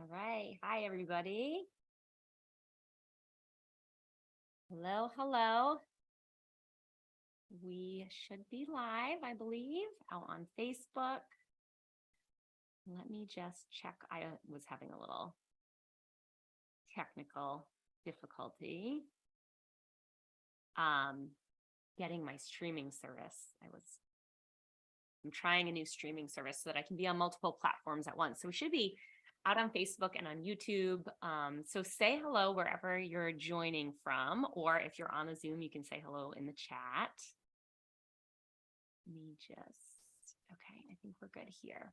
All right. Hi, everybody. Hello, hello. We should be live, I believe, out on Facebook. Let me just check. I was having a little technical difficulty getting my streaming service. I'm trying a new streaming service so that I can be on multiple platforms at once. So we should be out on Facebook and on YouTube. So say hello wherever you're joining from, or if you're on a Zoom, you can say hello in the chat. Okay, I think we're good here.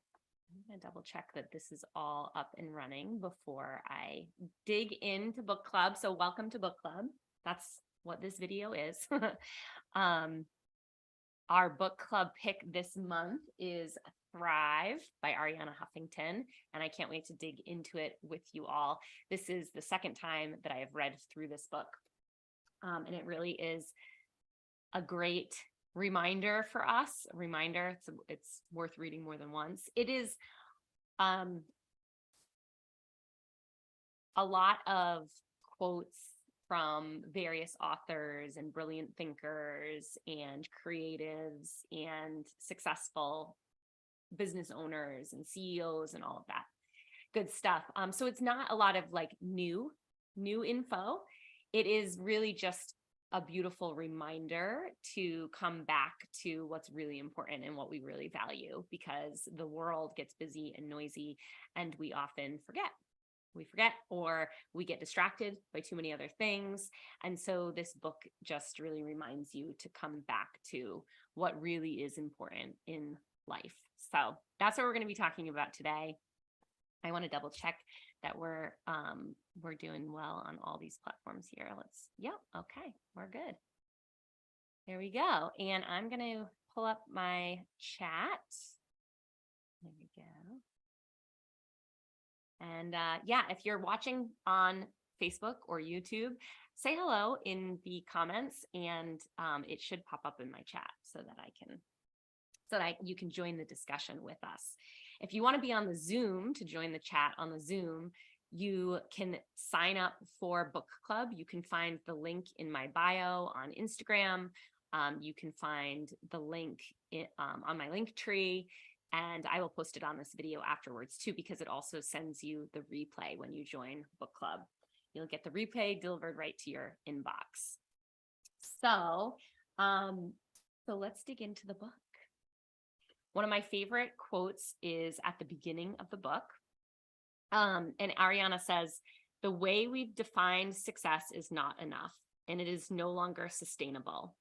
I'm going to double check that this is all up and running before I dig into book club. So welcome to book club. That's what this video is. Our book club pick this month is Thrive by Arianna Huffington, and I can't wait to dig into it with you all. This is the second time that I have read through this book, and it really is a great reminder for us. A reminder, it's worth reading more than once. It is a lot of quotes from various authors and brilliant thinkers and creatives and successful business owners and CEOs and all of that good stuff. So it's not a lot of like new info. It is really just a beautiful reminder to come back to what's really important and what we really value, because the world gets busy and noisy and we often forget. We forget, or we get distracted by too many other things. And so this book just really reminds you to come back to what really is important in life. So that's what we're going to be talking about today. I want to double check that we're doing well on all these platforms here. Okay, we're good. There we go. And I'm going to pull up my chat. There we go. And if you're watching on Facebook or YouTube, say hello in the comments, and it should pop up in my chat so that you can join the discussion with us. If you want to be on the Zoom to join the chat on the Zoom, you can sign up for book club. You can find the link in my bio on Instagram. You can find the link on my link tree. And I will post it on this video afterwards too, because it also sends you the replay when you join book club. You'll get the replay delivered right to your inbox. So let's dig into the book. One of my favorite quotes is at the beginning of the book. And Arianna says, "The way we've defined success is not enough, and it is no longer sustainable.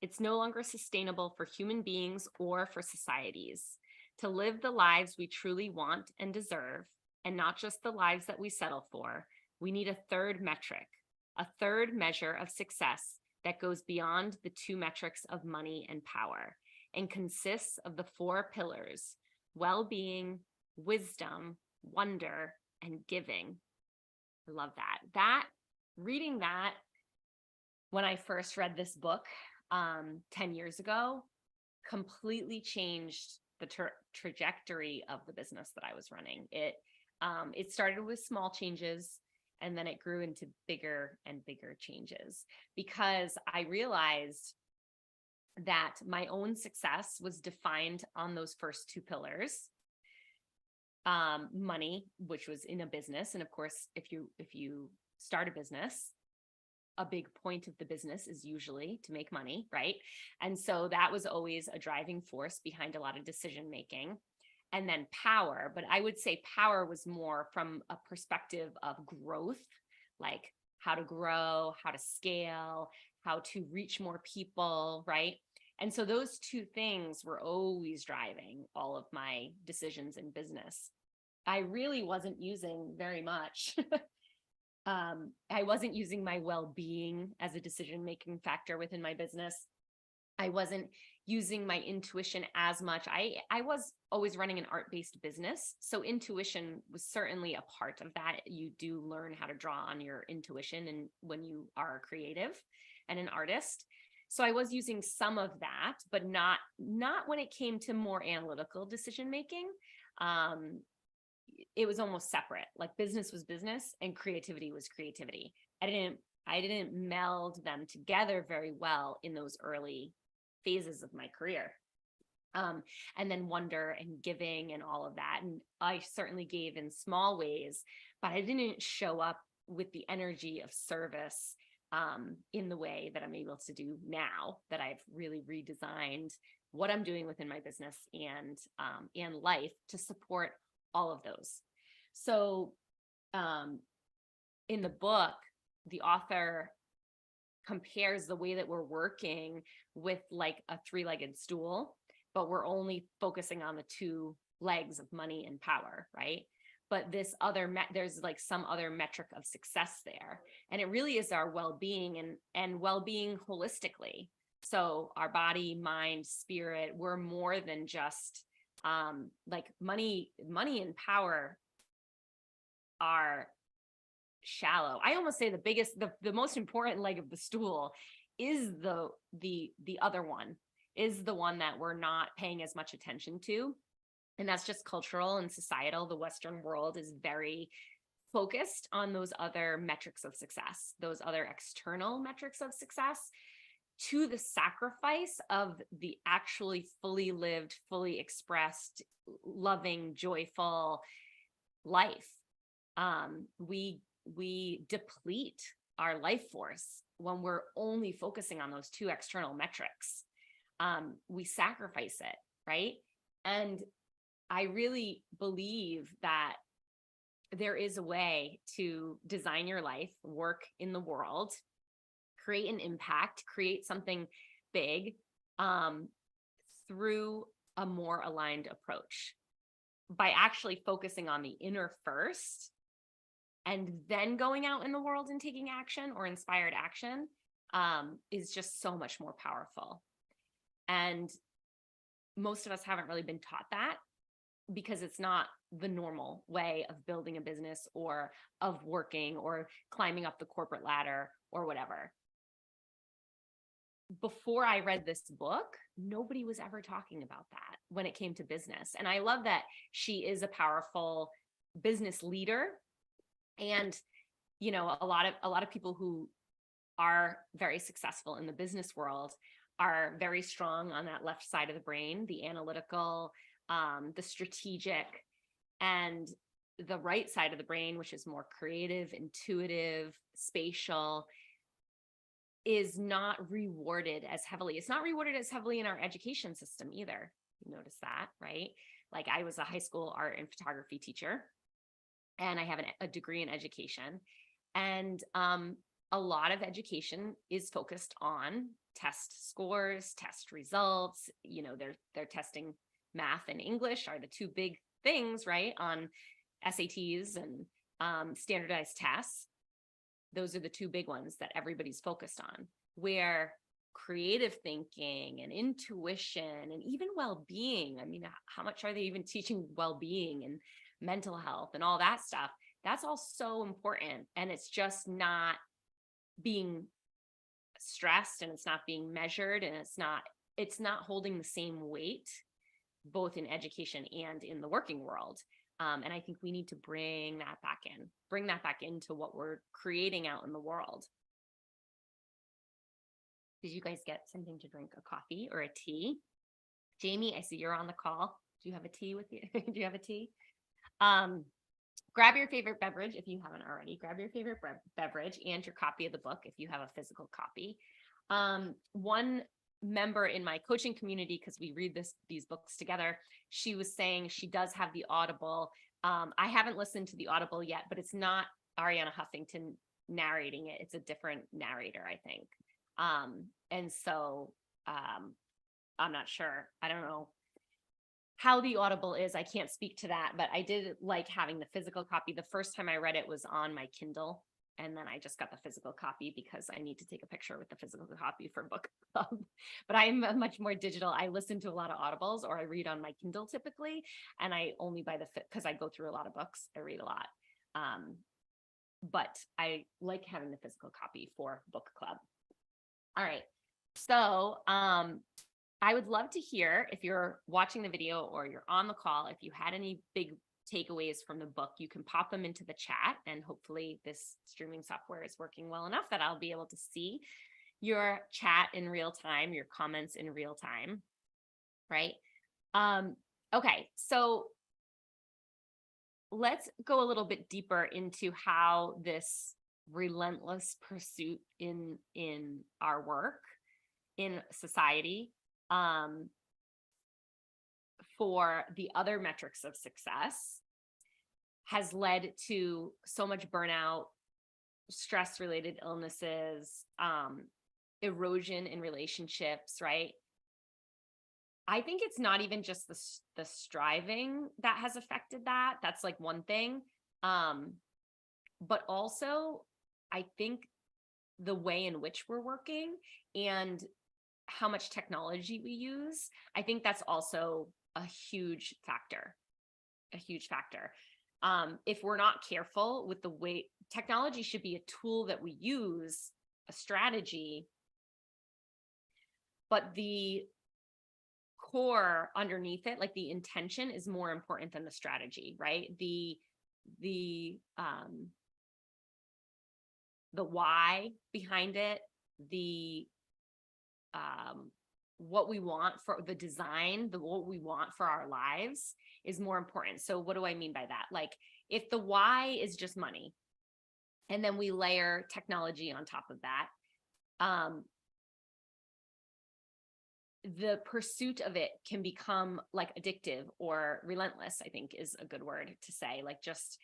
It's no longer sustainable for human beings or for societies. To live the lives we truly want and deserve, and not just the lives that we settle for, we need a third metric, a third measure of success that goes beyond the two metrics of money and power, and consists of the four pillars: well-being, wisdom, wonder, and giving." I love that. Reading that when I first read this book 10 years ago completely changed the trajectory of the business that I was running. It started with small changes, and then it grew into bigger and bigger changes, because I realized that my own success was defined on those first two pillars. Money, which was in a business. And of course, if you start a business, a big point of the business is usually to make money, right? And so that was always a driving force behind a lot of decision making. And then power, but I would say power was more from a perspective of growth, like how to grow, how to scale, how to reach more people, right? And so those two things were always driving all of my decisions in business. I really wasn't using very much. I wasn't using my well-being as a decision-making factor within my business. I wasn't using my intuition as much. I was always running an art-based business, so intuition was certainly a part of that. You do learn how to draw on your intuition, and when you are a creative and an artist. So I was using some of that, but not when it came to more analytical decision-making. it was almost separate. Like business was business and creativity was creativity. I didn't meld them together very well in those early phases of my career. And then wonder and giving and all of that. And I certainly gave in small ways, but I didn't show up with the energy of service in the way that I'm able to do now that I've really redesigned what I'm doing within my business and life to support all of those. So in the book, the author compares the way that we're working with like a three-legged stool, but we're only focusing on the two legs of money and power, right? But this other, there's like some other metric of success there. And it really is our well-being and well-being holistically. So our body, mind, spirit, we're more than just like money and power are shallow. I almost say the most important leg of the stool is the other one, is the one that we're not paying as much attention to. And that's just cultural and societal. The Western world is very focused on those other metrics of success, those other external metrics of success, to the sacrifice of the actually fully lived, fully expressed, loving, joyful life. We deplete our life force when we're only focusing on those two external metrics. We sacrifice it, right? And I really believe that there is a way to design your life, work in the world, create an impact, create something big through a more aligned approach by actually focusing on the inner first and then going out in the world and taking action or inspired action is just so much more powerful. And most of us haven't really been taught that because it's not the normal way of building a business or of working or climbing up the corporate ladder or whatever. Before I read this book, nobody was ever talking about that when it came to business. And I love that she is a powerful business leader. And, you know, a lot of people who are very successful in the business world are very strong on that left side of the brain, the analytical, the strategic, and the right side of the brain, which is more creative, intuitive, spatial, is not rewarded as heavily. It's not rewarded as heavily in our education system either. You notice that, right? Like I was a high school art and photography teacher, and I have a degree in education. And a lot of education is focused on test scores, test results. You know, they're testing math and English are the two big things, right? On SATs and standardized tests. Those are the two big ones that everybody's focused on, where creative thinking and intuition and even well-being, I mean, how much are they even teaching well-being and mental health and all that stuff? That's all so important. And it's just not being stressed, and it's not being measured, and it's not holding the same weight both in education and in the working world. And I think we need to bring that back into what we're creating out in the world. Did you guys get something to drink, a coffee or a tea? Jamie, I see you're on the call. Do you have a tea with you? Do you have a tea? Grab your favorite beverage if you haven't already. Grab your favorite beverage and your copy of the book if you have a physical copy. One member in my coaching community, because we read these books together, she was saying she does have the Audible. I haven't listened to the Audible yet, but it's not Arianna Huffington narrating it. It's a different narrator, I think. And so I'm not sure. I don't know how the Audible is. I can't speak to that, but I did like having the physical copy. The first time I read it was on my Kindle, and then I just got the physical copy because I need to take a picture with the physical copy for book club. But I'm much more digital. I listen to a lot of Audibles, or I read on my Kindle typically, and I only buy because I go through a lot of books. I read a lot. But I like having the physical copy for book club. All right. So I would love to hear, if you're watching the video or you're on the call, if you had any big takeaways from the book, you can pop them into the chat, and hopefully this streaming software is working well enough that I'll be able to see your chat in real time, your comments in real time, right? Okay, so let's go a little bit deeper into how this relentless pursuit in our work, in society, for the other metrics of success has led to so much burnout, stress-related illnesses, erosion in relationships, right? I think it's not even just the striving that has affected that. That's like one thing. But also, I think the way in which we're working and how much technology we use, I think that's also a huge factor. If we're not careful with the way technology should be a tool that we use, a strategy, but the core underneath it, like the intention, is more important than the strategy, right? The why behind it, the what we want for the design, what we want for our lives is more important. So what do I mean by that? Like, if the why is just money, and then we layer technology on top of that, the pursuit of it can become like addictive or relentless, I think is a good word to say. Like, just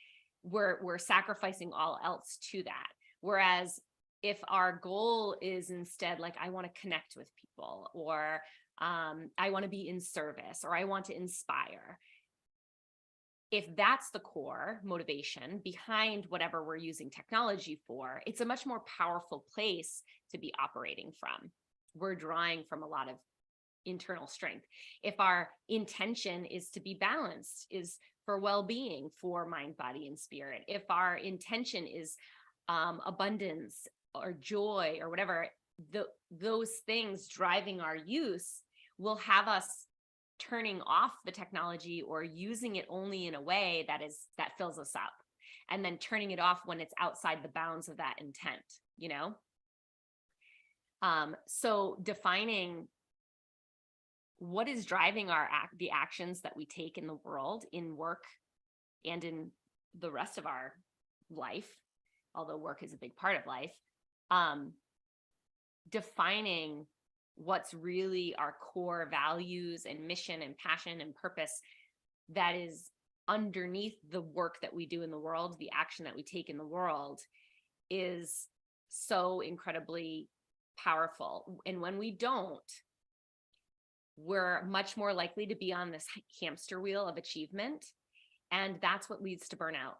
we're sacrificing all else to that. Whereas if our goal is instead like, I want to connect with people, or I want to be in service, or I want to inspire, if that's the core motivation behind whatever we're using technology for, it's a much more powerful place to be operating from. We're drawing from a lot of internal strength. If our intention is to be balanced, is for well-being, for mind, body, and spirit, if our intention is abundance or joy or whatever, those things driving our use will have us turning off the technology or using it only in a way that fills us up, and then turning it off when it's outside the bounds of that intent, you know? So defining what is driving the actions that we take in the world, in work, and in the rest of our life, although work is a big part of life, defining what's really our core values and mission and passion and purpose that is underneath the work that we do in the world, the action that we take in the world, is so incredibly powerful. And when we don't, we're much more likely to be on this hamster wheel of achievement. And that's what leads to burnout.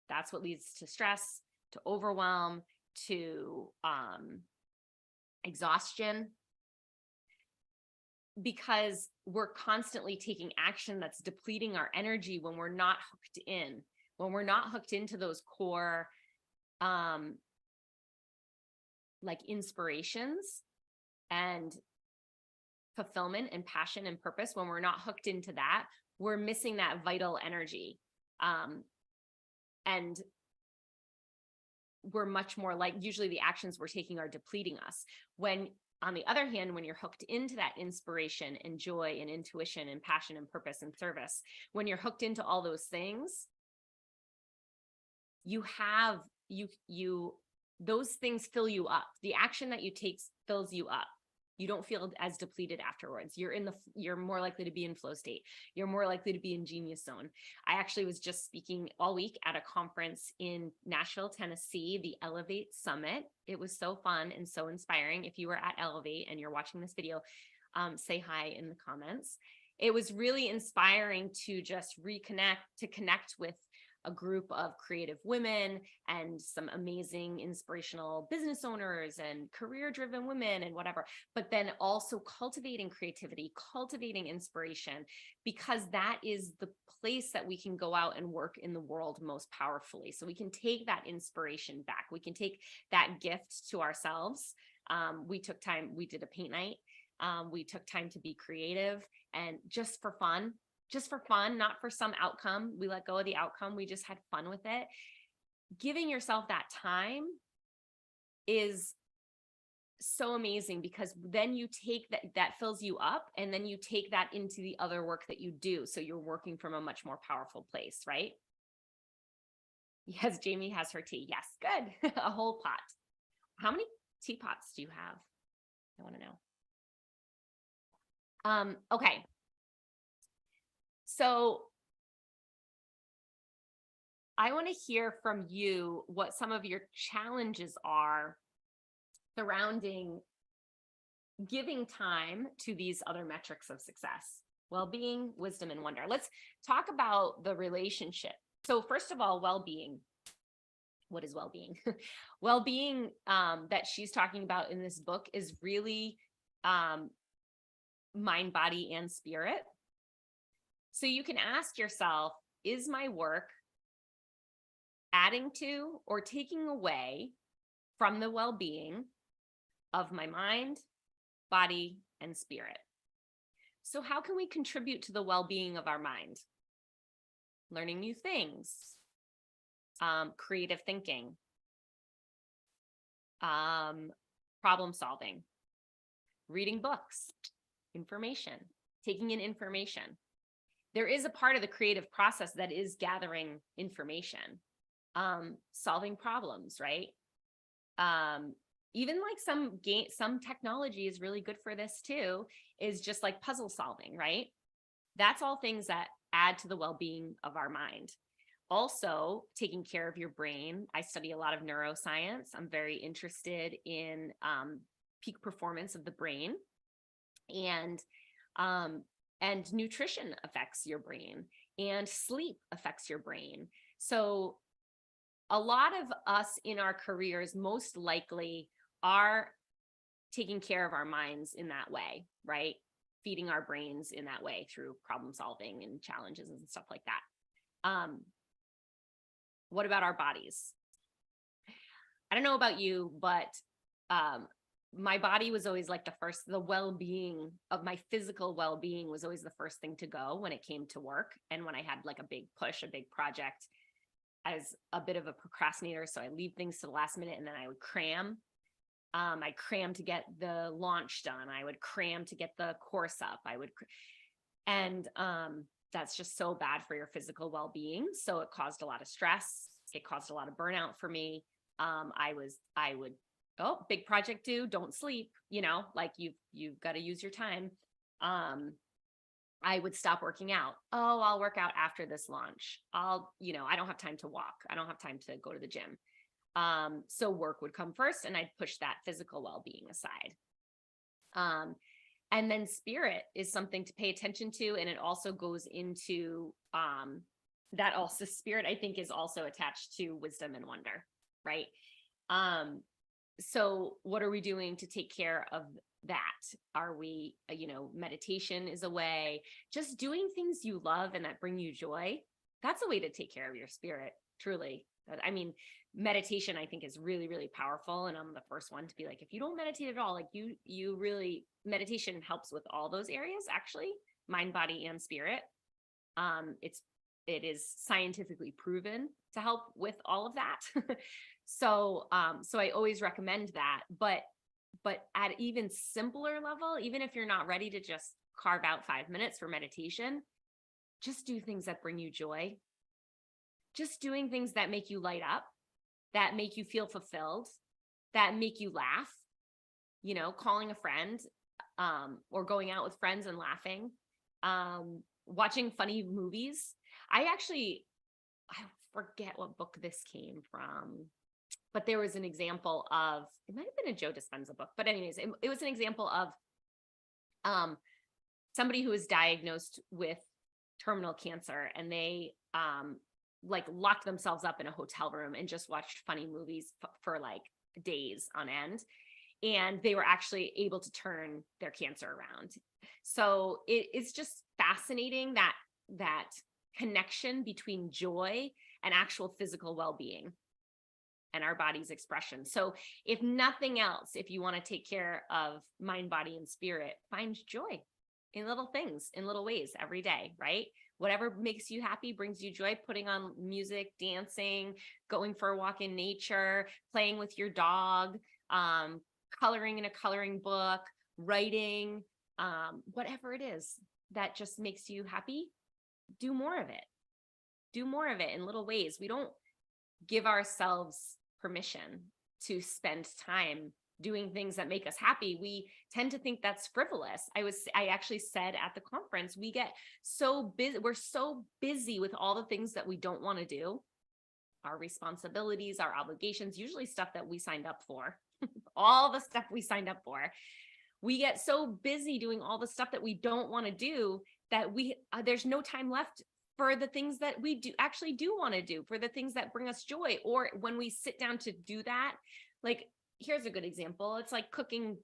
That's what leads to stress, to overwhelm, to exhaustion, because we're constantly taking action that's depleting our energy when we're not hooked in, when we're not hooked into those core like inspirations and fulfillment and passion and purpose. When we're not hooked into that, we're missing that vital energy. And we're much more like, usually the actions we're taking are depleting us. When, on the other hand, when you're hooked into that inspiration and joy and intuition and passion and purpose and service, when you're hooked into all those things, those things fill you up. The action that you take fills you up. You don't feel as depleted afterwards. You're more likely to be in flow state. You're more likely to be in genius zone. I actually was just speaking all week at a conference in Nashville, Tennessee, the Elevate Summit. It was so fun and so inspiring. If you were at Elevate and you're watching this video, say hi in the comments. It was really inspiring to just connect with a group of creative women and some amazing inspirational business owners and career-driven women and whatever, but then also cultivating creativity, cultivating inspiration, because that is the place that we can go out and work in the world most powerfully. So we can take that inspiration back. We can take that gift to ourselves. We took time, we did a paint night. We took time to be creative and just for fun, just for fun, not for some outcome. We let go of the outcome. We just had fun with it. Giving yourself that time is so amazing, because then you take that fills you up, and then you take that into the other work that you do. So you're working from a much more powerful place, right? Yes, Jamie has her tea. Yes, good. A whole pot. How many teapots do you have? I want to know. Okay. So I want to hear from you what some of your challenges are surrounding giving time to these other metrics of success: well-being, wisdom, and wonder. Let's talk about the relationship. So first of all, well-being. What is well-being? Well-being that she's talking about in this book is really mind, body, and spirit. So you can ask yourself, is my work adding to or taking away from the well-being of my mind, body, and spirit? So how can we contribute to the well-being of our mind? Learning new things, creative thinking, problem solving, reading books, information, taking in information. There is a part of the creative process that is gathering information, solving problems, right? Even like some technology is really good for this too, is just like puzzle solving, right? That's all things that add to the well-being of our mind. Also, taking care of your brain. I study a lot of neuroscience. I'm very interested in peak performance of the brain, and nutrition affects your brain, and sleep affects your brain. So a lot of us in our careers most likely are taking care of our minds in that way, right? Feeding our brains in that way through problem solving and challenges and stuff like that. What about our bodies? I don't know about you, but my body was always like the well-being of my physical well-being was always the first thing to go when it came to work. And when I had like a big push, a big project, I was a bit of a procrastinator. So I leave things to the last minute, and then I would cram. I cram to get the launch done. I would cram to get the course up. That's just so bad for your physical well-being. So it caused a lot of stress. It caused a lot of burnout for me. Big project due, don't sleep, like you've got to use your time. I would stop working out. Oh, I'll work out after this launch. I don't have time to walk. I don't have time to go to the gym. So work would come first, and I'd push that physical well-being aside. And then spirit is something to pay attention to. And it also goes into, spirit, I think, is also attached to wisdom and wonder, right? So what are we doing to take care of that? Are we, meditation is a way. Just doing things you love and that bring you joy. That's a way to take care of your spirit, truly. I mean, meditation, I think, is really, really powerful. And I'm the first one to be like, if you don't meditate at all, like you really, meditation helps with all those areas, actually, mind, body, and spirit. It is scientifically proven to help with all of that. So I always recommend that, but at even simpler level, even if you're not ready to just carve out 5 minutes for meditation, just do things that bring you joy. Just doing things that make you light up, that make you feel fulfilled, that make you laugh, calling a friend, or going out with friends and laughing, watching funny movies. I forget what book this came from, but there was an example of, it might have been a Joe Dispenza book, but anyways, it was an example of somebody who was diagnosed with terminal cancer, and they locked themselves up in a hotel room and just watched funny movies for like days on end. And they were actually able to turn their cancer around. So it's just fascinating that connection between joy and actual physical well-being and our body's expression. So if nothing else, if you want to take care of mind, body, and spirit, find joy. in little things, in little ways every day, right? Whatever makes you happy, brings you joy, putting on music, dancing, going for a walk in nature, playing with your dog, coloring in a coloring book, writing, whatever it is that just makes you happy, do more of it. Do more of it in little ways. We don't give ourselves permission to spend time doing things that make us happy. We tend to think that's frivolous. I actually said at the conference, we get so busy. We're so busy with all the things that we don't want to do, our responsibilities, our obligations, usually stuff that we signed up for, all the stuff we signed up for. We get so busy doing all the stuff that we don't want to do that there's no time left for the things that we do want to do, for the things that bring us joy. Or when we sit down to do that, like, here's a good example. It's like cooking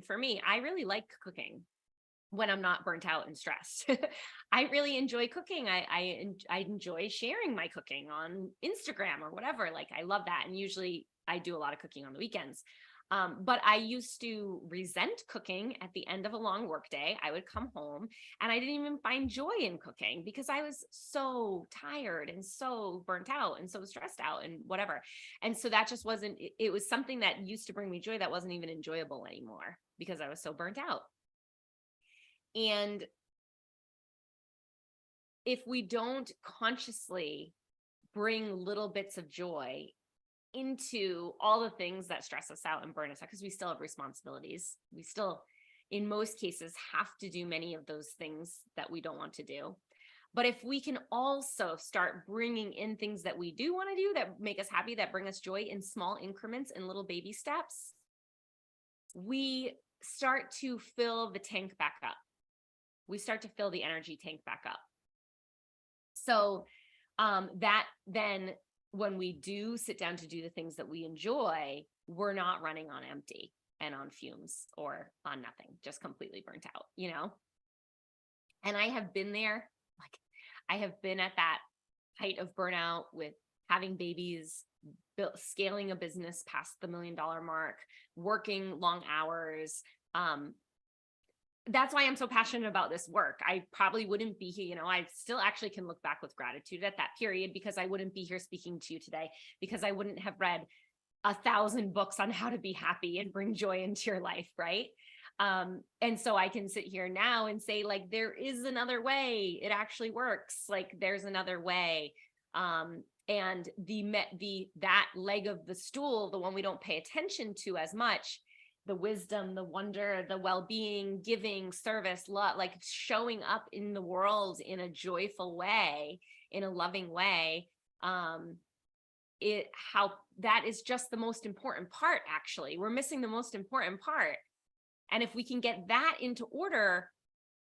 for me. I really like cooking when I'm not burnt out and stressed. I really enjoy cooking. I enjoy sharing my cooking on Instagram or whatever. Like, I love that. And usually I do a lot of cooking on the weekends. But I used to resent cooking at the end of a long workday. I would come home and I didn't even find joy in cooking because I was so tired and so burnt out and so stressed out and whatever. And so that just wasn't, it was something that used to bring me joy that wasn't even enjoyable anymore because I was so burnt out. And if we don't consciously bring little bits of joy into all the things that stress us out and burn us out, because we still have responsibilities. We still, in most cases, have to do many of those things that we don't want to do. But if we can also start bringing in things that we do want to do that make us happy, that bring us joy in small increments and little baby steps, we start to fill the tank back up. We start to fill the energy tank back up. So that then, when we do sit down to do the things that we enjoy, we're not running on empty and on fumes or on nothing, just completely burnt out, you know? And I have been there. Like, I have been at that height of burnout with having babies, scaling a business past the $1 million mark, working long hours. That's why I'm so passionate about this work. I probably wouldn't be here. You know, I still actually can look back with gratitude at that period, because I wouldn't be here speaking to you today, because I wouldn't have read 1,000 books on how to be happy and bring joy into your life. Right. And so I can sit here now and say, like, there is another way. It actually works. Like, there's another way. And that leg of the stool, the one we don't pay attention to as much, the wisdom, the wonder, the well-being, giving, service, love, like showing up in the world in a joyful way, in a loving way. How that is just the most important part. Actually, we're missing the most important part. And if we can get that into order,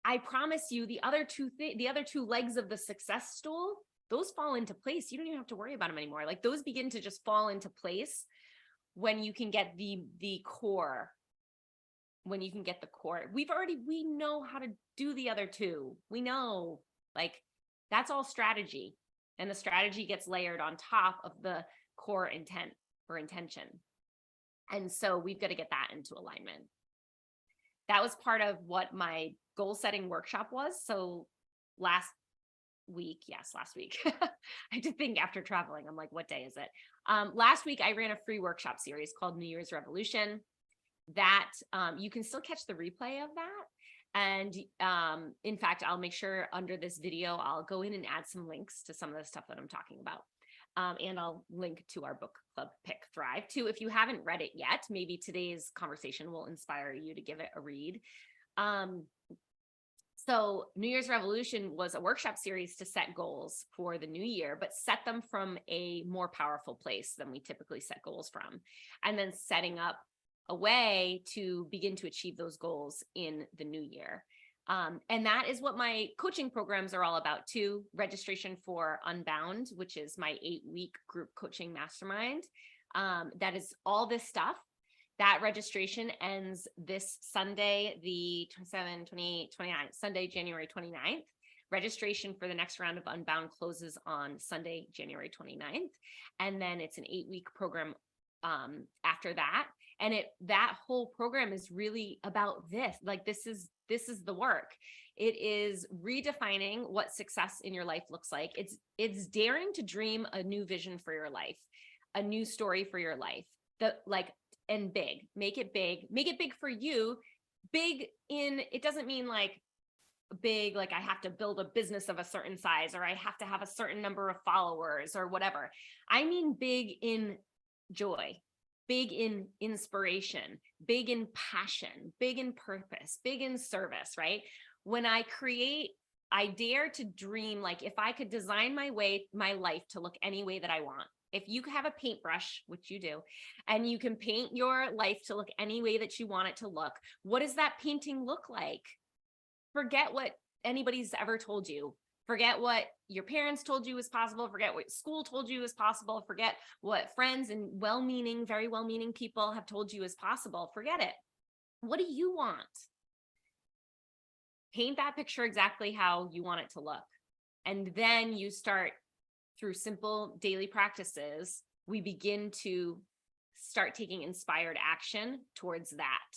I promise you, the other two legs of the success stool, those fall into place. You don't even have to worry about them anymore. Like, those begin to just fall into place when you can get the core. When you can get the core, we know how to do the other two. We know, like, that's all strategy, and the strategy gets layered on top of the core intent or intention. And so we've got to get that into alignment. That was part of what my goal setting workshop was. So last week. I had to think after traveling. I'm like, what day is it? Last week, I ran a free workshop series called New Year's Revolution. That you can still catch the replay of that. And in fact, I'll make sure under this video, I'll go in and add some links to some of the stuff that I'm talking about. And I'll link to our book club pick Thrive too. If you haven't read it yet, maybe today's conversation will inspire you to give it a read. So New Year's Revolution was a workshop series to set goals for the new year, but set them from a more powerful place than we typically set goals from, and then setting up a way to begin to achieve those goals in the new year. And that is what my coaching programs are all about too. Registration for Unbound, which is my 8-week group coaching mastermind. That is all this stuff. That registration ends this Sunday, the 27, 28, 29, Sunday, January 29th. Registration for the next round of Unbound closes on Sunday, January 29th. And then it's an 8-week program after that. And that whole program is really about this. Like, this is this is the work. It is redefining what success in your life looks like. It's daring to dream a new vision for your life, a new story for your life. And big. Make it big. Make it big for you. Big in, it doesn't mean like big, like I have to build a business of a certain size, or I have to have a certain number of followers or whatever. I mean big in joy, big in inspiration, big in passion, big in purpose, big in service, right? When I create, I dare to dream, like if I could design my life to look any way that I want. If you have a paintbrush, which you do, and you can paint your life to look any way that you want it to look, what does that painting look like? Forget what anybody's ever told you. Forget what your parents told you was possible. Forget what school told you was possible. Forget what friends and well-meaning, very well-meaning people have told you is possible. Forget it. What do you want? Paint that picture exactly how you want it to look. And then you start, through simple daily practices, we begin to start taking inspired action towards that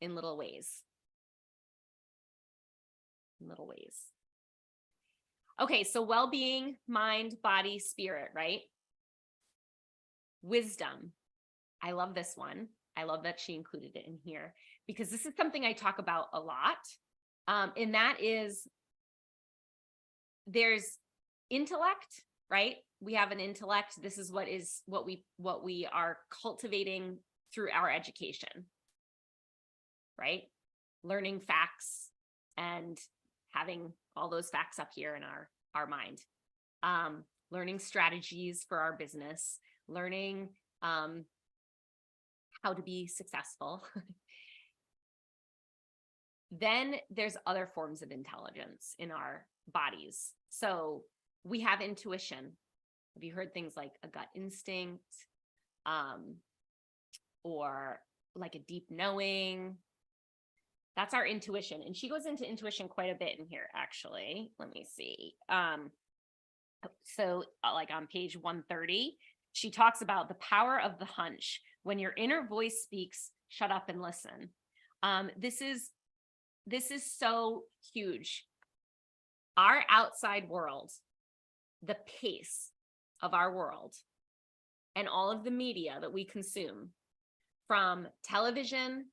in little ways. Little ways. Okay, so well-being, mind, body, spirit, right? Wisdom. I love this one. I love that she included it in here because this is something I talk about a lot. And that is, there's intellect, right? We have an intellect. This is what we are cultivating through our education, right? Learning facts and having all those facts up here in our mind. Learning strategies for our business, learning how to be successful. Then there's other forms of intelligence in our bodies. So we have intuition. Have you heard things like a gut instinct, or like a deep knowing? That's our intuition. And she goes into intuition quite a bit in here, actually. Let me see. So like on page 130, she talks about the power of the hunch. When your inner voice speaks, shut up and listen. This is so huge. Our outside world, the pace of our world, and all of the media that we consume, from television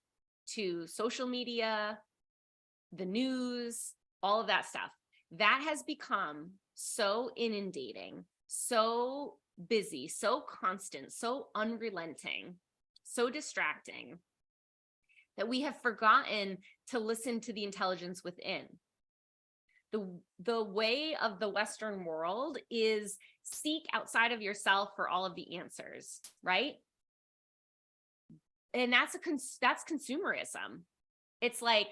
to social media, the news, all of that stuff, that has become so inundating, so busy, so constant, so unrelenting, so distracting, that we have forgotten to listen to the intelligence within. The way of the Western world is seek outside of yourself for all of the answers, right? And that's consumerism. It's like,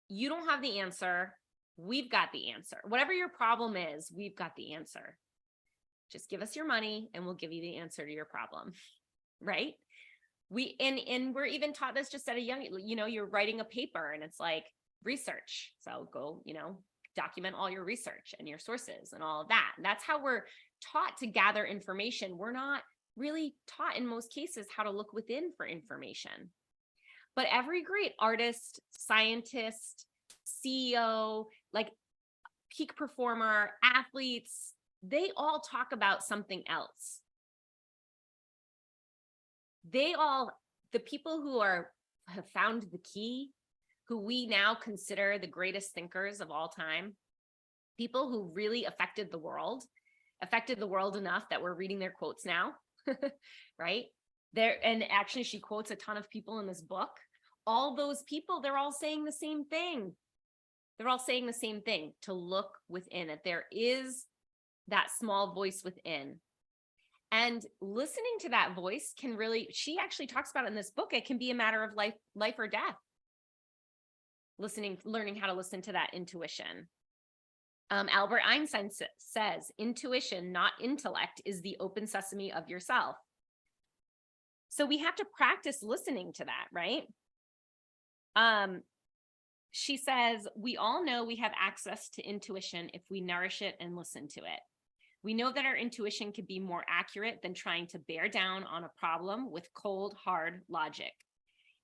you don't have the answer. We've got the answer. Whatever your problem is, we've got the answer. Just give us your money and we'll give you the answer to your problem, right? And we're even taught this just at a young, you're writing a paper and it's like research. So go, document all your research and your sources and all of that. And that's how we're taught to gather information. We're not really taught in most cases how to look within for information. But every great artist, scientist, CEO, like peak performer, athletes, they all talk about something else. The people who have found the key, who we now consider the greatest thinkers of all time, people who really affected the world enough that we're reading their quotes now, right? And actually she quotes a ton of people in this book. All those people, they're all saying the same thing. They're all saying the same thing, to look within, that there is that small voice within. And listening to that voice can really, she actually talks about it in this book, it can be a matter of life or death. Learning how to listen to that intuition. Albert Einstein says, intuition, not intellect, is the open sesame of yourself. So we have to practice listening to that, right? She says, we all know we have access to intuition if we nourish it and listen to it. We know that our intuition can be more accurate than trying to bear down on a problem with cold, hard logic.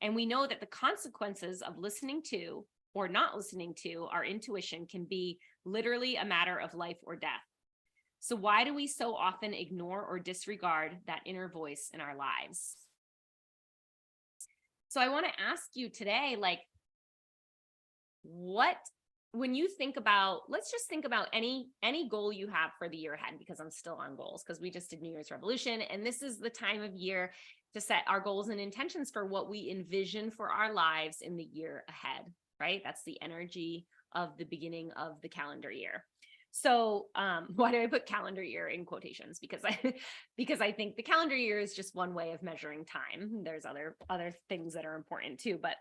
And we know that the consequences of listening to or not listening to our intuition can be literally a matter of life or death. So why do we so often ignore or disregard that inner voice in our lives? So I want to ask you today, like, when you think about, let's just think about any goal you have for the year ahead, because I'm still on goals, because we just did New Year's Revolution, and this is the time of year to set our goals and intentions for what we envision for our lives in the year ahead, right? That's the energy of the beginning of the calendar year. So why do I put calendar year in quotations? Because I think the calendar year is just one way of measuring time. There's other things that are important too. But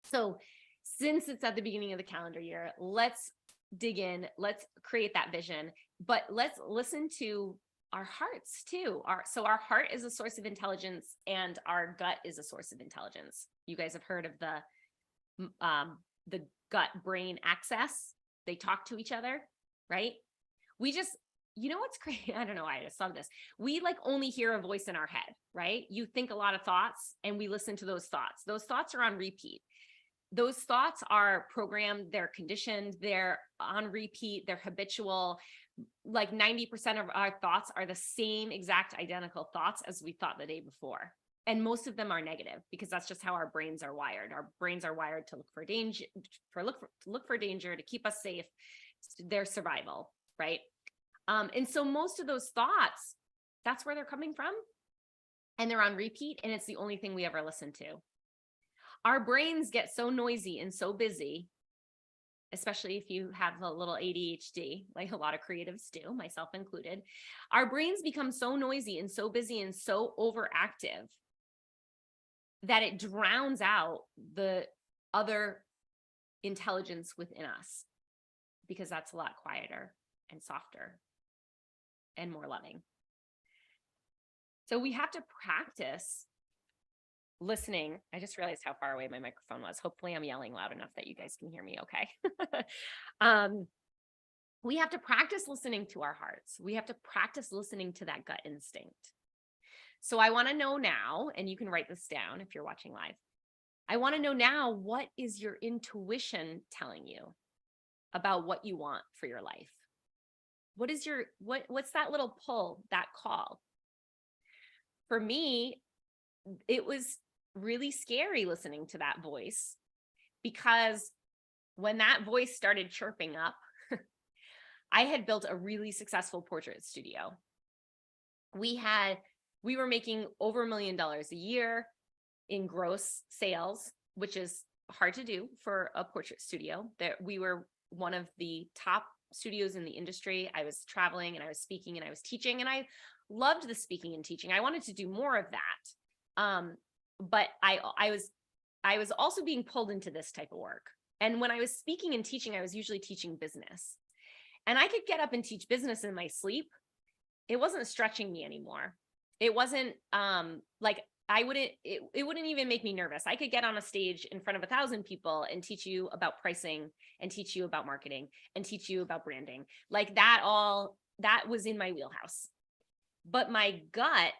so since it's at the beginning of the calendar year, let's dig in, let's create that vision, but let's listen to our hearts too. So our heart is a source of intelligence and our gut is a source of intelligence. You guys have heard of the gut brain axis. They talk to each other, right? You know what's crazy? I don't know why I just love this. We like only hear a voice in our head, right? You think a lot of thoughts and we listen to those thoughts. Those thoughts are on repeat. Those thoughts are programmed, they're conditioned, they're on repeat, they're habitual. Like 90% of our thoughts are the same exact identical thoughts as we thought the day before. And most of them are negative because that's just how our brains are wired. Our brains are wired to look for danger, to keep us safe, their survival, right? And so most of those thoughts, that's where they're coming from. And they're on repeat, and it's the only thing we ever listen to. Our brains get so noisy and so busy, especially if you have a little ADHD, like a lot of creatives do, myself included. Our brains become so noisy and so busy and so overactive that it drowns out the other intelligence within us, because that's a lot quieter and softer and more loving. So we have to practice listening. I just realized how far away my microphone was. Hopefully I'm yelling loud enough that you guys can hear me okay. We have to practice listening to our hearts. We have to practice listening to that gut instinct. So I want to know now, and you can write this down if you're watching live. I want to know now, what is your intuition telling you about what you want for your life? What's that little pull, that call? For me, it was really scary listening to that voice, because when that voice started chirping up, I had built a really successful portrait studio. We were making over $1 million a year in gross sales, which is hard to do for a portrait studio. That we were one of the top studios in the industry. I was traveling and I was speaking and I was teaching, and I loved the speaking and teaching. I wanted to do more of that. But I was also being pulled into this type of work. And when I was speaking and teaching, I was usually teaching business, and I could get up and teach business in my sleep. It wasn't stretching me anymore. It wasn't like it wouldn't even make me nervous. I could get on a stage in front of 1,000 people and teach you about pricing and teach you about marketing and teach you about branding. Like that was in my wheelhouse. But my gut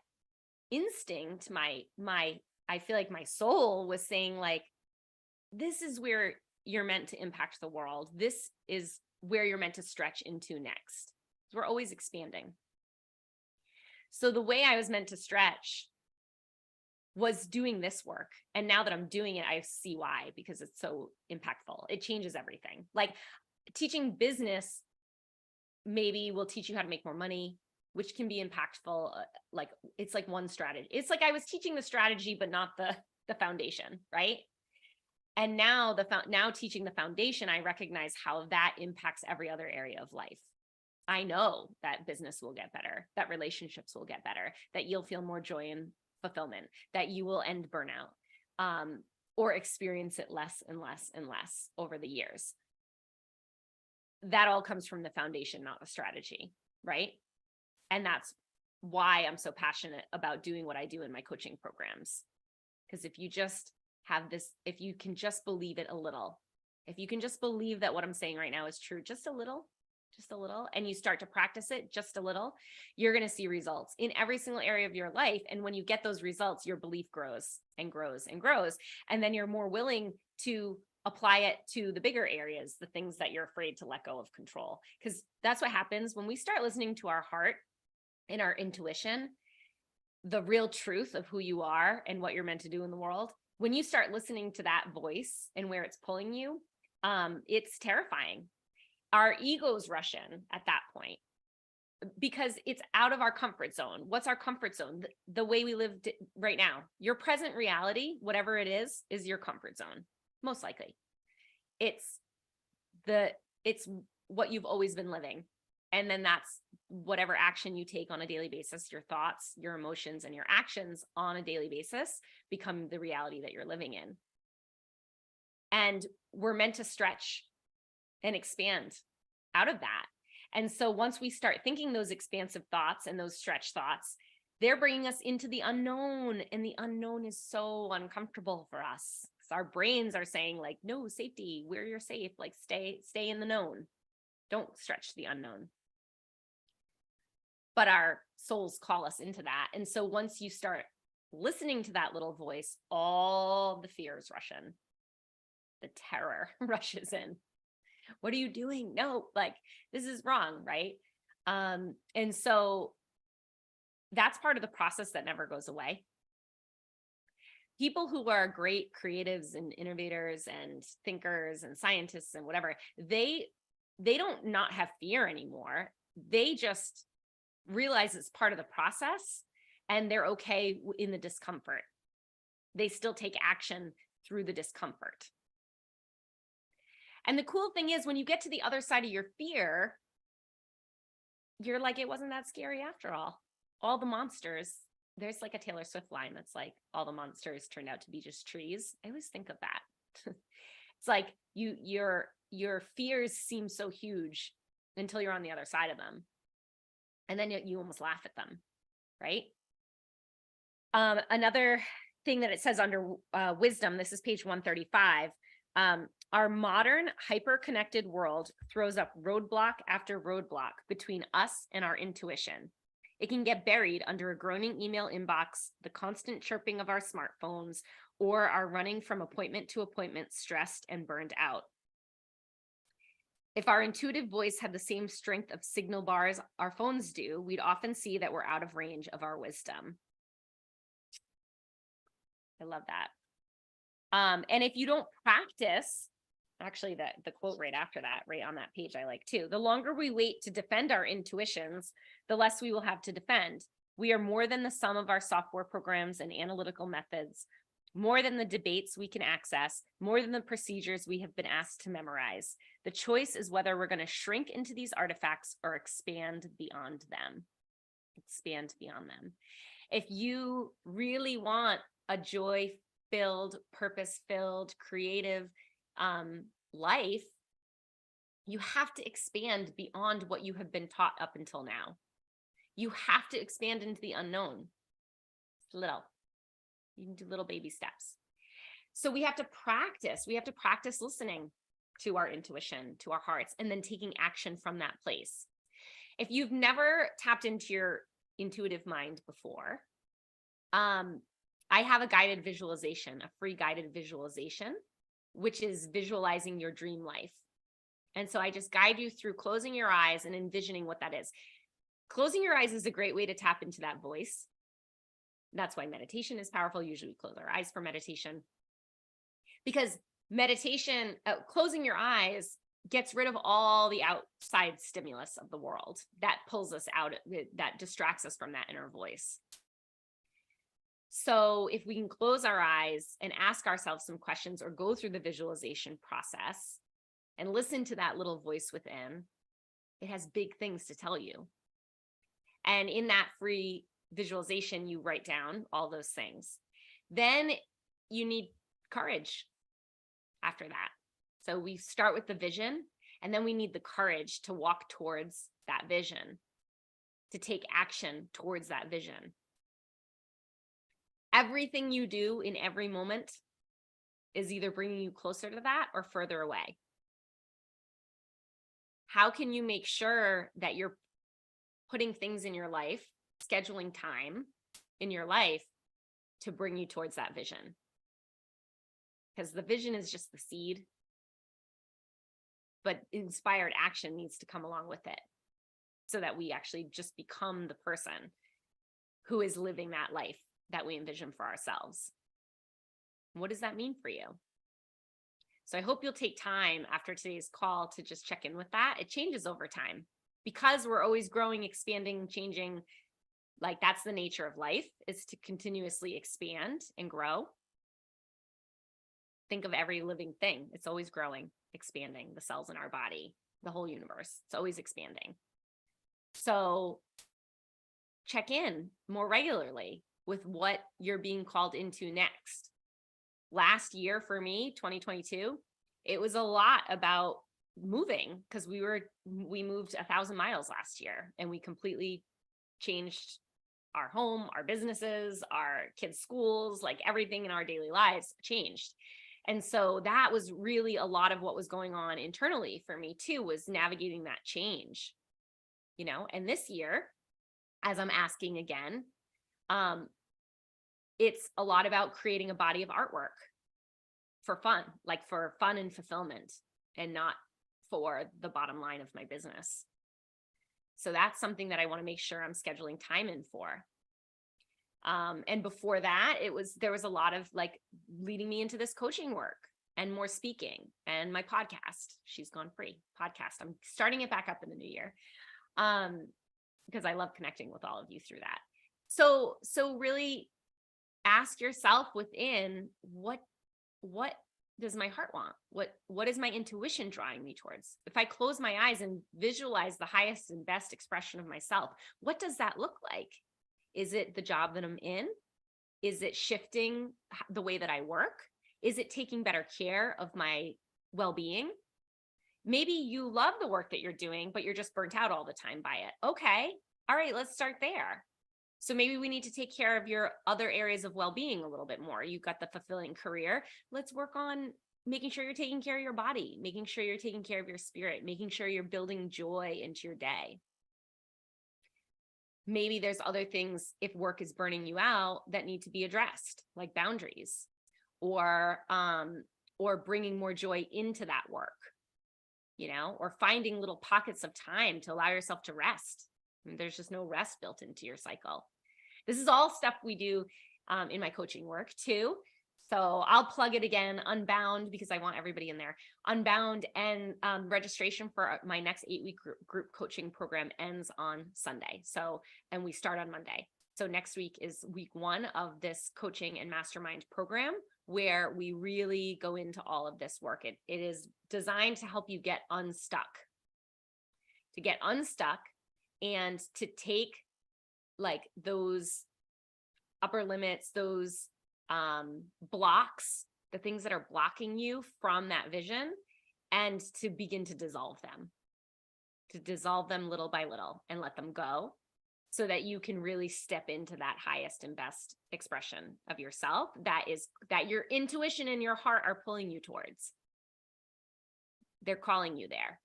instinct, I feel like my soul was saying, like, this is where you're meant to impact the world. This is where you're meant to stretch into next. We're always expanding. So the way I was meant to stretch was doing this work. And now that I'm doing it, I see why, because it's so impactful. It changes everything. Like teaching business maybe will teach you how to make more money, which can be impactful. Like it's like one strategy. It's like I was teaching the strategy, but not the foundation, right? And now teaching the foundation, I recognize how that impacts every other area of life. I know that business will get better, that relationships will get better, that you'll feel more joy and fulfillment, that you will end burnout, or experience it less and less and less over the years. That all comes from the foundation, not the strategy, right? And that's why I'm so passionate about doing what I do in my coaching programs. Because if you just have this, if you can just believe it a little, if you can just believe that what I'm saying right now is true, just a little, just a little, and you start to practice it just a little, you're going to see results in every single area of your life. And when you get those results, your belief grows and grows and grows. And then you're more willing to apply it to the bigger areas, the things that you're afraid to let go of control. Because that's what happens when we start listening to our heart and our intuition, the real truth of who you are and what you're meant to do in the world. When you start listening to that voice and where it's pulling you, it's terrifying. Our egos rush in at that point because it's out of our comfort zone. What's our comfort zone? The way we live right now. Your present reality, whatever it is your comfort zone, most likely. It's what you've always been living. And then that's whatever action you take on a daily basis, your thoughts, your emotions, and your actions on a daily basis become the reality that you're living in. And we're meant to stretch and expand out of that. And so once we start thinking those expansive thoughts and those stretch thoughts, they're bringing us into the unknown. And the unknown is so uncomfortable for us. So our brains are saying like, no, safety, where you're safe, like stay in the known. Don't stretch the unknown. But our souls call us into that. And so once you start listening to that little voice, all the fears rush in. The terror rushes in. What are you doing? No, like this is wrong, right? And so that's part of the process that never goes away. People who are great creatives and innovators and thinkers and scientists and whatever, they don't not have fear anymore. They just realize it's part of the process and they're okay in the discomfort. They still take action through the discomfort. And the cool thing is when you get to the other side of your fear, you're like, it wasn't that scary after all. All the monsters, there's like a Taylor Swift line that's like, all the monsters turned out to be just trees. I always think of that. It's like your fears seem so huge until you're on the other side of them. And then you almost laugh at them, right? Another thing that it says under wisdom, this is page 135, our modern hyper-connected world throws up roadblock after roadblock between us and our intuition. It can get buried under a groaning email inbox, the constant chirping of our smartphones, or our running from appointment to appointment, stressed and burned out. If our intuitive voice had the same strength of signal bars our phones do, we'd often see that we're out of range of our wisdom. I love that. And if you don't practice, actually the quote right after that, right on that page, I like too. The longer we wait to defend our intuitions, the less we will have to defend. We are more than the sum of our software programs and analytical methods, more than the debates we can access, more than the procedures we have been asked to memorize. The choice is whether we're going to shrink into these artifacts or expand beyond them. Expand beyond them. If you really want a joy-filled, purpose-filled, creative life, you have to expand beyond what you have been taught up until now. You have to expand into the unknown. Little. You can do little baby steps. So we have to practice. We have to practice listening to our intuition, to our hearts, and then taking action from that place. If you've never tapped into your intuitive mind before, I have a guided visualization, a free guided visualization, which is visualizing your dream life. And so I just guide you through closing your eyes and envisioning what that is. Closing your eyes is a great way to tap into that voice. That's why meditation is powerful. Usually we close our eyes for meditation. Because meditation, closing your eyes gets rid of all the outside stimulus of the world that pulls us out, that distracts us from that inner voice. So if we can close our eyes and ask ourselves some questions or go through the visualization process and listen to that little voice within, it has big things to tell you. And in that free visualization, you write down all those things. Then you need courage after that. So we start with the vision, and then we need the courage to walk towards that vision, to take action towards that vision. Everything you do in every moment is either bringing you closer to that or further away. how can you make sure that you're putting things in your life, scheduling time in your life to bring you towards that vision? Because the vision is just the seed, but inspired action needs to come along with it so that we actually just become the person who is living that life that we envision for ourselves. What does that mean for you? So I hope you'll take time after today's call to just check in with that. It changes over time because we're always growing, expanding, changing. Like that's the nature of life, is to continuously expand and grow. Think of every living thing. It's always growing, expanding. The cells in our body, the whole universe, it's always expanding. So check in more regularly with what you're being called into next. Last year for me, 2022, it was a lot about moving because we moved 1,000 miles last year, and we completely changed our home, our businesses, our kids' schools, like everything in our daily lives changed. And so that was really a lot of what was going on internally for me too, was navigating that change, and this year, as I'm asking again, it's a lot about creating a body of artwork for fun, like for fun and fulfillment, and not for the bottom line of my business. So that's something that I want to make sure I'm scheduling time in for. And before that, there was a lot of like leading me into this coaching work and more speaking, and my podcast, She's Gone Free podcast. I'm starting it back up in the new year. Because I love connecting with all of you through that. So really ask yourself within, what does my heart want? What is my intuition drawing me towards? If I close my eyes and visualize the highest and best expression of myself, what does that look like? Is it the job that I'm in? Is it shifting the way that I work? Is it taking better care of my well-being? Maybe you love the work that you're doing, but you're just burnt out all the time by it. Okay. All right, let's start there. So maybe we need to take care of your other areas of well-being a little bit more. You've got the fulfilling career. Let's work on making sure you're taking care of your body, making sure you're taking care of your spirit, making sure you're building joy into your day. Maybe there's other things, if work is burning you out, that need to be addressed, like boundaries, or bringing more joy into that work. Or finding little pockets of time to allow yourself to rest. There's just no rest built into your cycle. This is all stuff we do in my coaching work too. So I'll plug it again, Unbound, because I want everybody in there. Unbound, and registration for my next 8-week group coaching program ends on Sunday. And we start on Monday. So next week is week 1 of this coaching and mastermind program, where we really go into all of this work. It is designed to help you get unstuck, and to take like those upper limits, those blocks, the things that are blocking you from that vision, and to begin to dissolve them little by little and let them go, so that you can really step into that highest and best expression of yourself that your intuition and your heart are pulling you towards. They're calling you there.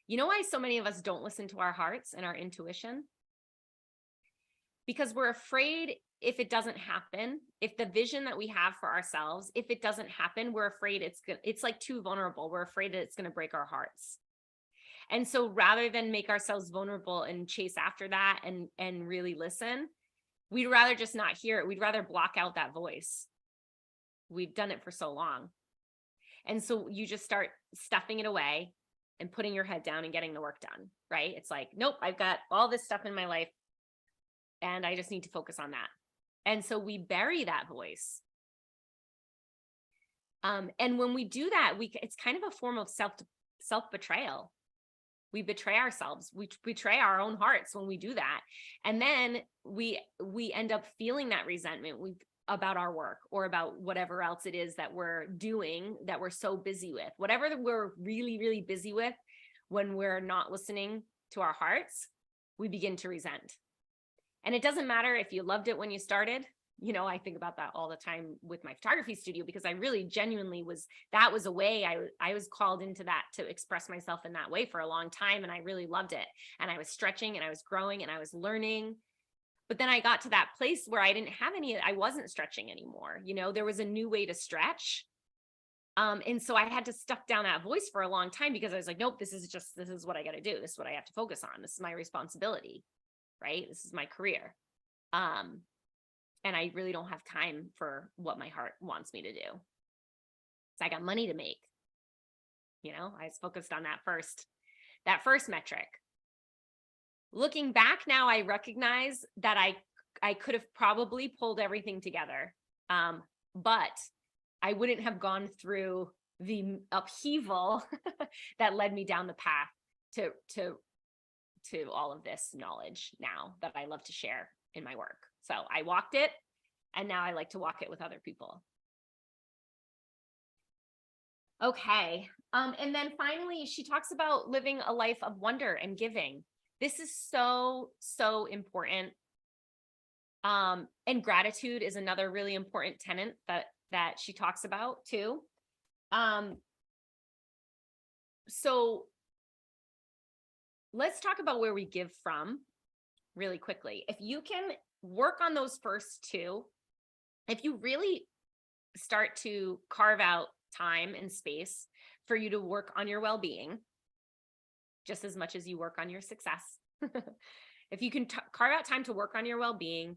You know why so many of us don't listen to our hearts and our intuition? Because we're afraid if it doesn't happen, if the vision that we have for ourselves, if it doesn't happen, we're afraid it's like too vulnerable. We're afraid that it's going to break our hearts. And so rather than make ourselves vulnerable and chase after that and really listen, we'd rather just not hear it. We'd rather block out that voice. We've done it for so long. And so you just start stuffing it away and putting your head down and getting the work done, right? It's like, nope, I've got all this stuff in my life and I just need to focus on that. And so we bury that voice. And when we do that, it's kind of a form of self-betrayal. We betray ourselves. We betray our own hearts when we do that. And then we end up feeling that resentment about our work or about whatever else it is that we're doing, that we're so busy with. Whatever that we're really, really busy with, when we're not listening to our hearts, we begin to resent. And it doesn't matter if you loved it when you started. I think about that all the time with my photography studio, because I really genuinely that was a way I was called into that, to express myself in that way for a long time. And I really loved it. And I was stretching and I was growing and I was learning. But then I got to that place where I wasn't stretching anymore. There was a new way to stretch. And so I had to stuff down that voice for a long time, because I was like, nope, this is what I got to do. This is what I have to focus on. This is my responsibility, right? This is my career. And I really don't have time for what my heart wants me to do. So I got money to make. I was focused on that first metric. Looking back now, I recognize that I could have probably pulled everything together. But I wouldn't have gone through the upheaval that led me down the path to all of this knowledge now that I love to share in my work. So I walked it, and now I like to walk it with other people. Okay. And then finally, she talks about living a life of wonder and giving. This is so, so important. And gratitude is another really important tenet that she talks about too. So let's talk about where we give from really quickly. If you can work on those first two, if you really start to carve out time and space for you to work on your well-being, just as much as you work on your success, if you can carve out time to work on your well-being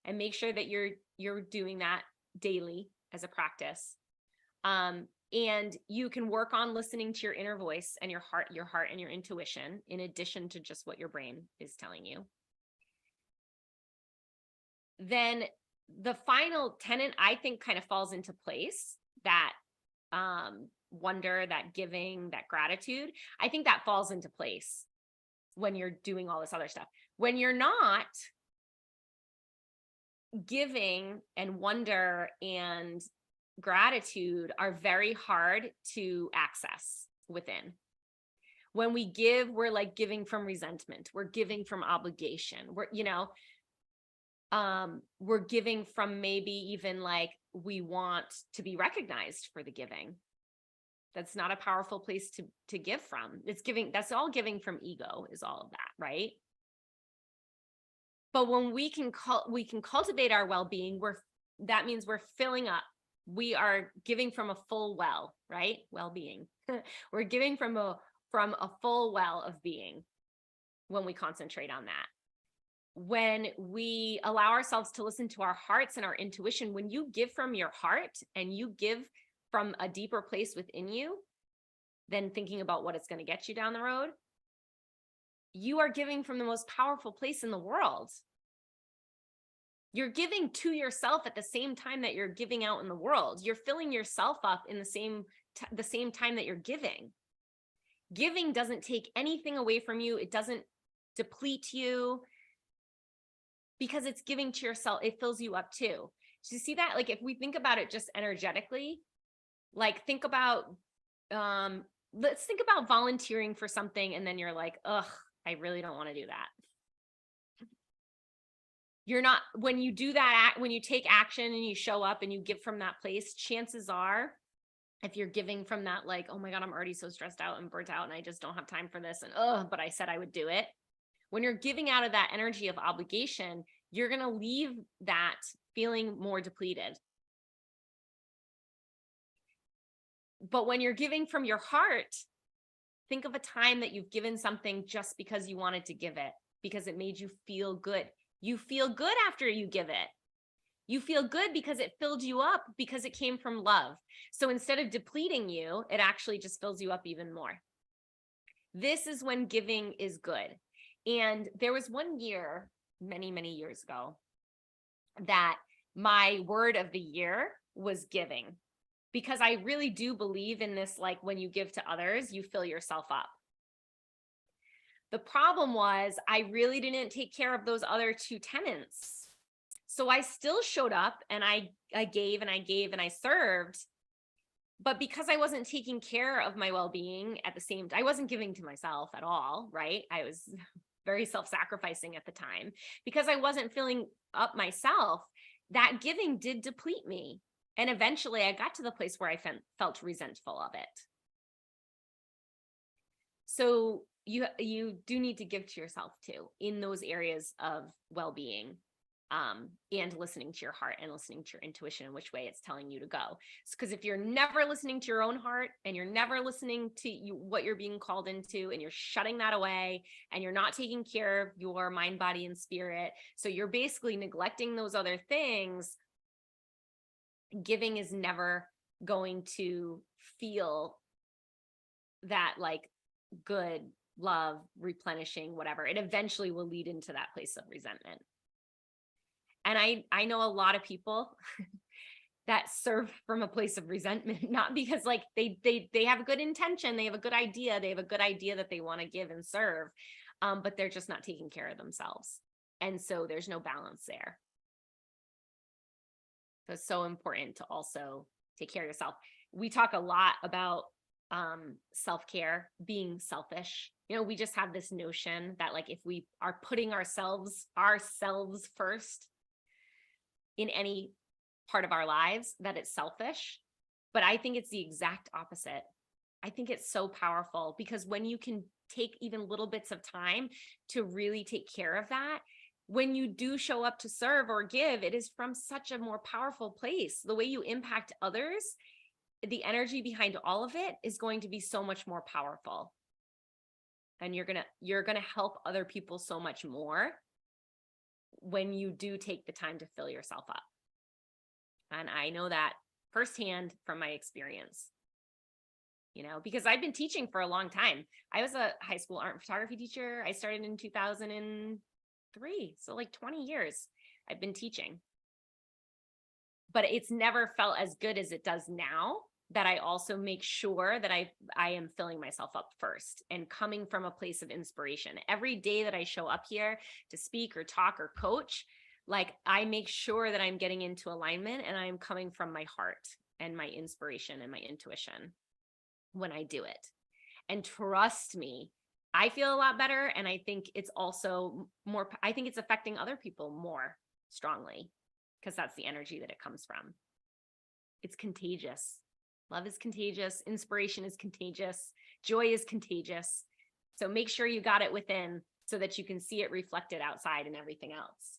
and make sure that you're doing that daily as a practice, and you can work on listening to your inner voice and your heart and your intuition, in addition to just what your brain is telling you, then the final tenet, I think, kind of falls into place. That wonder, that giving, that gratitude, I think that falls into place when you're doing all this other stuff. When you're not, giving and wonder and gratitude are very hard to access within. When we give, we're like giving from resentment. We're giving from obligation. We're giving from maybe even like we want to be recognized for the giving. That's not a powerful place to give from. That's all giving from ego, is all of that, right? But when we can cultivate our well-being, that means we're filling up. We are giving from a full well, right? Well-being. We're giving from a full well of being when we concentrate on that. When we allow ourselves to listen to our hearts and our intuition, when you give from your heart and you give from a deeper place within you than thinking about what it's going to get you down the road, you are giving from the most powerful place in the world. You're giving to yourself at the same time that you're giving out in the world. You're filling yourself up in the same time that you're giving. Giving doesn't take anything away from you. It doesn't deplete you, because it's giving to yourself. It fills you up too. So you see that? Like, if we think about it just energetically, like think about, let's think about volunteering for something, and then you're like, ugh, I really don't want to do that. You're not, when you do that, when you take action and you show up and you give from that place, chances are, if you're giving from that, like, oh my God, I'm already so stressed out and burnt out and I just don't have time for this. And but I said I would do it. When you're giving out of that energy of obligation, you're going to leave that feeling more depleted. But when you're giving from your heart, think of a time that you've given something just because you wanted to give it, because it made you feel good. You feel good after you give it. You feel good because it filled you up, because it came from love. So instead of depleting you, it actually just fills you up even more. This is when giving is good. And there was one year, many, many years ago, that my word of the year was giving, because I really do believe in this, like, when you give to others, you fill yourself up. The problem was I really didn't take care of those other two tenets. So I still showed up and I gave and I gave and I served. But because I wasn't taking care of my well-being at the same time, I wasn't giving to myself at all, right? I was very self-sacrificing at the time. Because I wasn't filling up myself, that giving did deplete me. And eventually I got to the place where I felt resentful of it. So you do need to give to yourself too in those areas of well-being, and listening to your heart and listening to your intuition and which way it's telling you to go. Because if you're never listening to your own heart and you're never listening to what you're being called into, and you're shutting that away and you're not taking care of your mind, body, and spirit, so you're basically neglecting those other things, giving is never going to feel that like good, love, replenishing, whatever. It eventually will lead into that place of resentment. And I know a lot of people that serve from a place of resentment, not because like they have a good intention, they have a good idea, that they want to give and serve, but they're just not taking care of themselves. And so there's no balance there. So it's so important to also take care of yourself. We talk a lot about self-care, being selfish. We just have this notion that like if we are putting ourselves first in any part of our lives, that it's selfish. But I think it's the exact opposite. I think it's so powerful, because when you can take even little bits of time to really take care of that, when you do show up to serve or give, it is from such a more powerful place. The way you impact others, the energy behind all of it is going to be so much more powerful. And you're going to help other people so much more when you do take the time to fill yourself up. And I know that firsthand from my experience, because I've been teaching for a long time. I was a high school art and photography teacher. I started in 2003. So like 20 years I've been teaching. But it's never felt as good as it does now, that I also make sure that I am filling myself up first and coming from a place of inspiration. Every day that I show up here to speak or talk or coach, like I make sure that I'm getting into alignment and I'm coming from my heart and my inspiration and my intuition when I do it. And trust me, I feel a lot better. And I think it's also I think it's affecting other people more strongly, because that's the energy that it comes from. It's contagious. Love is contagious. Inspiration is contagious. Joy is contagious. So make sure you got it within so that you can see it reflected outside in everything else.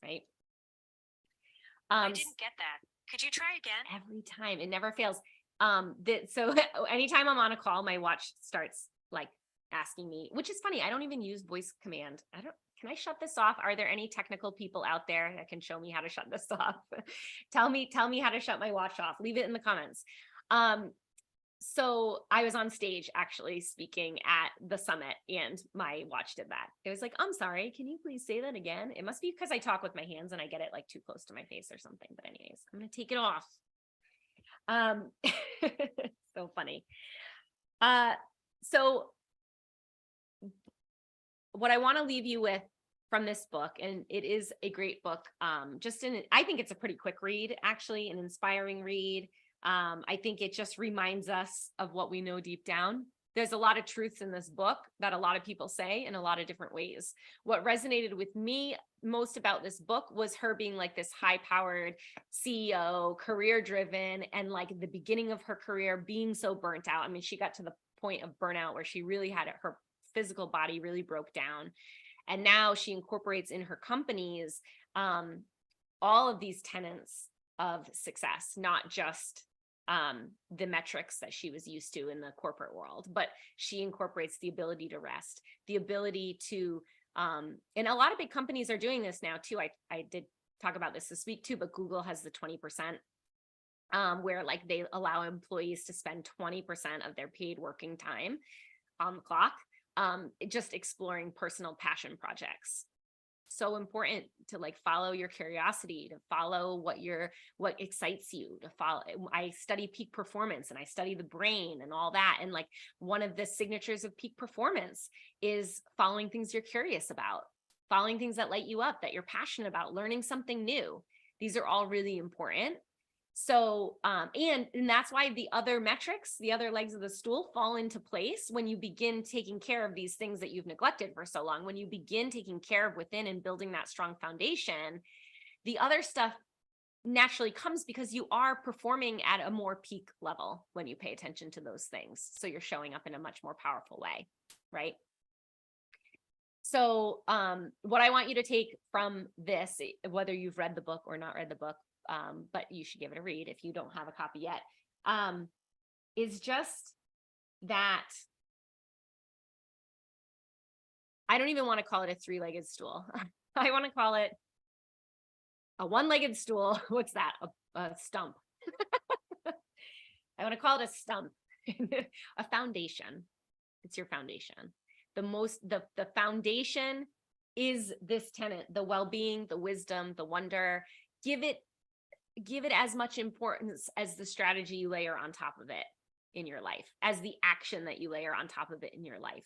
Right? I didn't get that. Could you try again? Every time. It never fails. So anytime I'm on a call, my watch starts like asking me, which is funny. I don't even use voice command. Can I shut this off? Are there any technical people out there that can show me how to shut this off? Tell me how to shut my watch off. Leave it in the comments. So I was on stage actually speaking at the summit, and my watch did that. It was like, I'm sorry, can you please say that again? It must be because I talk with my hands and I get it like too close to my face or something. But anyways, I'm going to take it off. So funny. So what I want to leave you with from this book, and it is a great book, I think it's a pretty quick read, actually, an inspiring read. I think it just reminds us of what we know deep down. There's a lot of truths in this book that a lot of people say in a lot of different ways. What resonated with me most about this book was her being like this high-powered CEO, career-driven, and like the beginning of her career being so burnt out. I mean, she got to the point of burnout where she really had her physical body really broke down. And now she incorporates in her companies all of these tenets of success, not just the metrics that she was used to in the corporate world, but she incorporates the ability to rest, the ability to, and a lot of big companies are doing this now too. I did talk about this week too, but Google has the 20%, where like they allow employees to spend 20% of their paid working time on the clock, just exploring personal passion projects. So important to like follow your curiosity, to follow what excites you, to follow. I study peak performance and I study the brain and all that. And like one of the signatures of peak performance is following things you're curious about, following things that light you up, that you're passionate about, learning something new. These are all really important. So, and that's why the other metrics, the other legs of the stool fall into place when you begin taking care of these things that you've neglected for so long. When you begin taking care of within and building that strong foundation, The other stuff naturally comes because you are performing at a more peak level when you pay attention to those things. So you're showing up in a much more powerful way, right? So what I want you to take from this, whether you've read the book or not read the book, but you should give it a read if you don't have a copy yet, is just that I don't even want to call it a three-legged stool. I want to call it a one-legged stool. What's that? A stump. I want to call it a stump, a foundation. It's your foundation. The foundation is this tenet, the well-being, the wisdom, the wonder. Give it as much importance as the strategy you layer on top of it in your life, as the action that you layer on top of it in your life.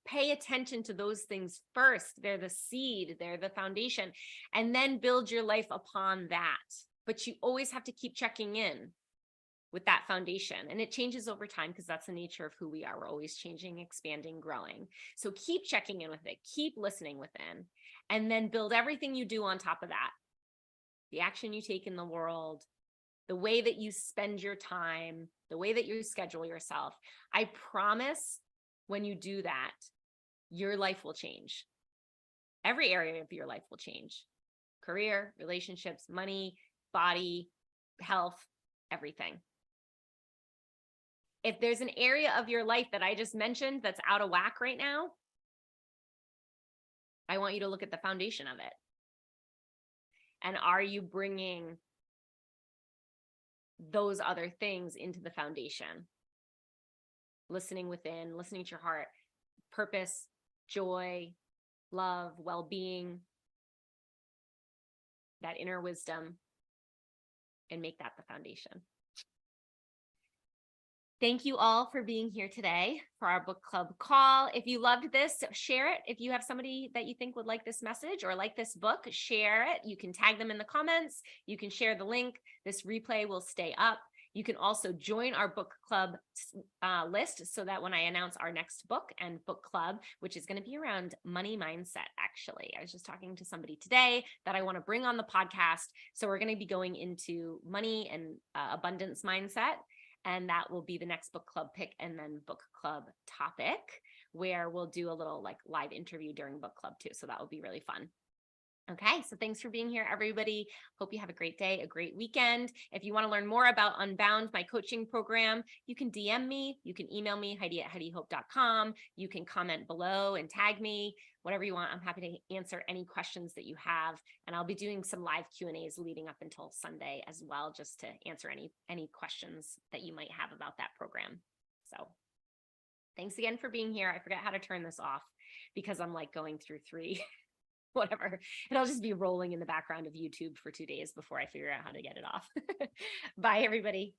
Pay attention to those things first. They're the seed, they're the foundation, and then build your life upon that. But you always have to keep checking in with that foundation. And it changes over time because that's the nature of who we are. We're always changing, expanding, growing. So keep checking in with it, keep listening within, and then build everything you do on top of that. The action you take in the world, the way that you spend your time, the way that you schedule yourself. I promise when you do that, your life will change. Every area of your life will change. Career, relationships, money, body, health, everything. If there's an area of your life that I just mentioned that's out of whack right now, I want you to look at the foundation of it. And are you bringing those other things into the foundation? Listening within, listening to your heart, purpose, joy, love, well-being, that inner wisdom, and make that the foundation. Thank you all for being here today for our book club call. If you loved this, share it. If you have somebody that you think would like this message or like this book, share it. You can tag them in the comments. You can share the link. This replay will stay up. You can also join our book club list so that when I announce our next book and book club, which is going to be around money mindset, actually. I was just talking to somebody today that I want to bring on the podcast. So we're going to be going into money and abundance mindset. And that will be the next book club pick and then book club topic, where we'll do a little like live interview during book club too. So that will be really fun. Okay, so thanks for being here, everybody. Hope you have a great day, a great weekend. If you want to learn more about Unbound, my coaching program, you can DM me, you can email me, Heidi@HeidiHope.com. You can comment below and tag me, whatever you want. I'm happy to answer any questions that you have. And I'll be doing some live Q&As leading up until Sunday as well, just to answer any questions that you might have about that program. So thanks again for being here. I forgot how to turn this off because I'm like going through whatever. It'll just be rolling in the background of YouTube for 2 days before I figure out how to get it off. Bye, everybody.